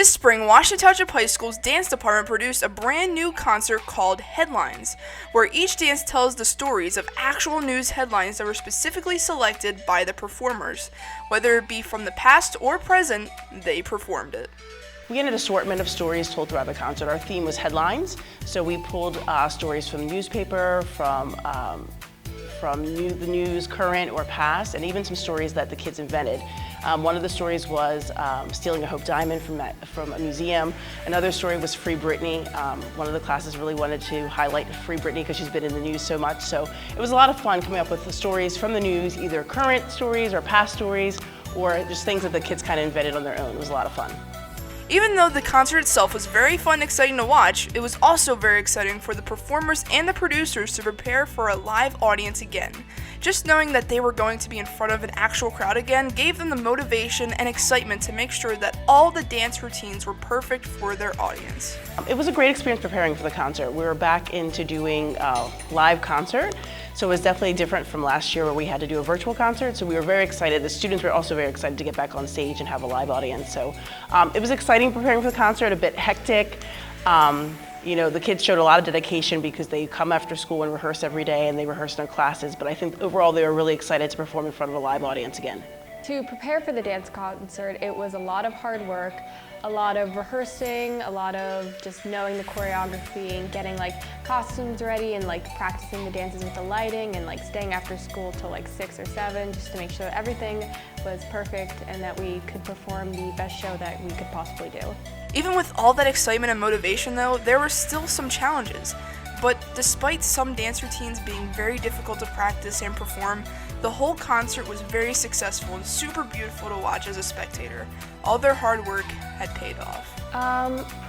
This spring, Washington Township High School's dance department produced a brand new concert called Headlines, where each dance tells the stories of actual news headlines that were specifically selected by the performers. Whether it be from the past or present, they performed it. We had an assortment of stories told throughout the concert. Our theme was headlines, so we pulled stories from the newspaper, from the news, current or past, and even some stories that the kids invented. One of the stories was stealing a Hope Diamond from a museum. Another story was Free Britney. One of the classes really wanted to highlight Free Britney because she's been in the news so much. So it was a lot of fun coming up with the stories from the news, either current stories or past stories, or just things that the kids kind of invented on their own. It was a lot of fun. Even though the concert itself was very fun and exciting to watch, it was also very exciting for the performers and the producers to prepare for a live audience again. Just knowing that they were going to be in front of an actual crowd again gave them the motivation and excitement to make sure that all the dance routines were perfect for their audience. It was a great experience preparing for the concert. We were back into doing a live concert, so it was definitely different from last year where we had to do a virtual concert, so we were very excited. The students were also very excited to get back on stage and have a live audience. So it was exciting preparing for the concert, a bit hectic. You know, the kids showed a lot of dedication because they come after school and rehearse every day, and they rehearse in their classes, but I think overall they were really excited to perform in front of a live audience again. To prepare for the dance concert, it was a lot of hard work, a lot of rehearsing, a lot of just knowing the choreography and getting like costumes ready and like practicing the dances with the lighting and like staying after school till like 6 or 7 just to make sure that everything was perfect and that we could perform the best show that we could possibly do. Even with all that excitement and motivation though, there were still some challenges. But despite some dance routines being very difficult to practice and perform, the whole concert was very successful and super beautiful to watch as a spectator. All their hard work had paid off.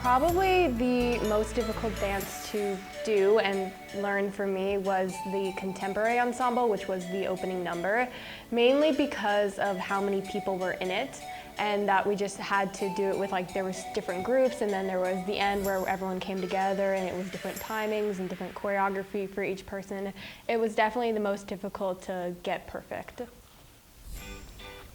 Probably the most difficult dance to do and learn for me was the contemporary ensemble, which was the opening number, mainly because of how many people were in it. And that we just had to do it with like, there was different groups, and then there was the end where everyone came together and it was different timings and different choreography for each person. It was definitely the most difficult to get perfect.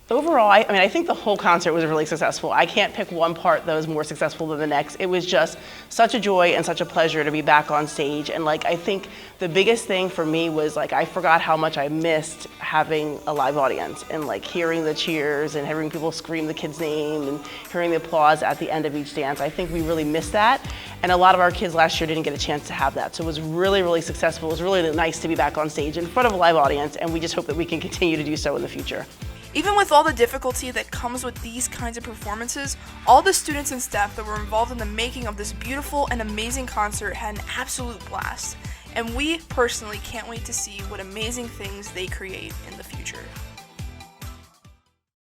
Overall, I think the whole concert was really successful. I can't pick one part that was more successful than the next. It was just such a joy and such a pleasure to be back on stage. And like, I think the biggest thing for me was like, I forgot how much I missed having a live audience and like hearing the cheers and hearing people scream the kid's name and hearing the applause at the end of each dance. I think we really missed that. And a lot of our kids last year didn't get a chance to have that. So it was really, really successful. It was really nice to be back on stage in front of a live audience, and we just hope that we can continue to do so in the future. Even with all the difficulty that comes with these kinds of performances, all the students and staff that were involved in the making of this beautiful and amazing concert had an absolute blast. And we personally can't wait to see what amazing things they create in the future.